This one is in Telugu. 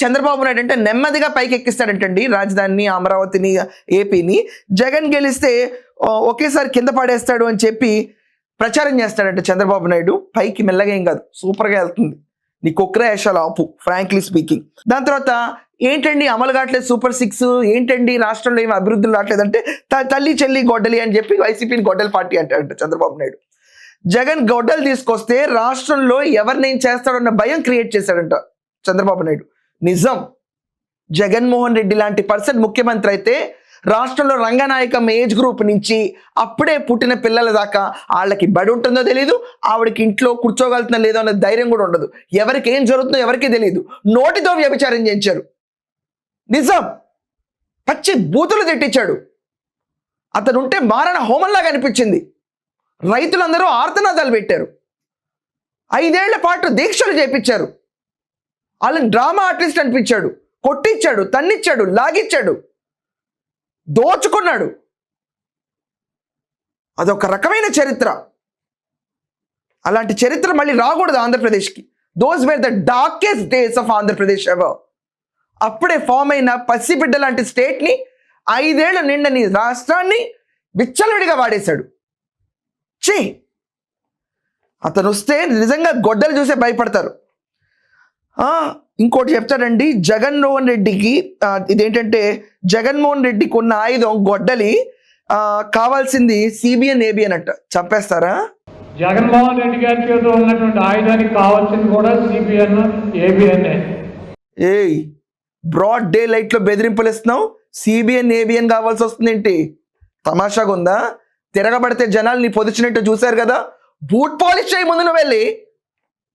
చంద్రబాబు నాయుడు అంటే నెమ్మదిగా పైకి ఎక్కిస్తాడంటండి రాజధానిని, అమరావతిని, ఏపీని. జగన్ గెలిస్తే ఒకేసారి కింద పడేస్తాడు అని చెప్పి ప్రచారం చేస్తాడంట చంద్రబాబు నాయుడు. పైకి మెల్లగా ఏం కాదు, సూపర్గా వెళ్తుంది. నీ కుక్రయాశాలు ఆపు, ఫ్రాంక్లీ స్పీకింగ్. దాని తర్వాత ఏంటండి అమలు కావట్లేదు సూపర్ 6, ఏంటండి రాష్ట్రంలో ఏమి అభివృద్ధులు రావట్లేదంటే తల్లి చెల్లి గొడ్డలి అని చెప్పి వైసీపీని గొడ్డలి పార్టీ అంటాడంట చంద్రబాబు నాయుడు. జగన్ గొడ్డలు తీసుకొస్తే రాష్ట్రంలో ఎవరినేం చేస్తాడన్న భయం క్రియేట్ చేశాడంట చంద్రబాబు నాయుడు. నిజం, జగన్మోహన్ రెడ్డి లాంటి పర్సన్ ముఖ్యమంత్రి అయితే రాష్ట్రంలో రంగనాయకం ఏజ్ గ్రూప్ నుంచి అప్పుడే పుట్టిన పిల్లల దాకా వాళ్ళకి బడి ఉంటుందో తెలియదు, ఆవిడకి ఇంట్లో కూర్చోగలుగుతుందో లేదో అనే ధైర్యం కూడా ఉండదు. ఎవరికి ఏం జరుగుతుందో ఎవరికీ తెలియదు. నోటితో వ్యభిచారం చేయించారు. నిజం, పచ్చి బూతులు తిట్టించాడు. అతను ఉంటే మారణ హోమంలాగా అనిపించింది. రైతులందరూ ఆర్తనాదాలు పెట్టారు. 5 ఏళ్ల పాటు దీక్షలు చేపించారు. వాళ్ళని డ్రామా ఆర్టిస్ట్ అనిపించాడు. కొట్టించాడు, తన్నిచ్చాడు, లాగిచ్చాడు, దోచుకున్నాడు. అదొక రకమైన చరిత్ర. అలాంటి చరిత్ర మళ్ళీ రాకూడదు ఆంధ్రప్రదేశ్కి. Those wear the darkest days of Andhra Pradesh ever. అప్పుడే ఫామ్ అయిన పసిబిడ్డ లాంటి స్టేట్ని 5 ఏళ్లు నిండని రాష్ట్రాన్ని విచ్చలవిడిగా వాడేశాడు. చే అతను వస్తే నిజంగా గొడ్డలు చూసే భయపడతారు. ఇంకోటి చెప్తాడండి, జగన్మోహన్ రెడ్డికి ఇదేంటంటే జగన్మోహన్ రెడ్డికి ఉన్న ఆయుధం గొడ్డలి, కావాల్సింది సిబిఎన్ ఏబిఎన్ అంట. చంపేస్తారా? జగన్మోహన్ రెడ్డి గారి చేతిలో ఉన్నటువంటి ఆయుధానికి కావాల్సింది కూడా సిబిఎన్ ఏబిఎన్. ఏయ్, బ్రాడ్ డే లైట్ లో బెదిరింపులు ఇస్తున్నావు, సిబిఎన్ ఏబిఎన్ కావాల్సి వస్తుంది ఏంటి? తమాషాగా ఉందా? తిరగబడితే జనాలు నీ పొదిచినట్టు చూశారు కదా. బూట్ పాలిష్ చేయి ముందు నువ్వు వెళ్ళి.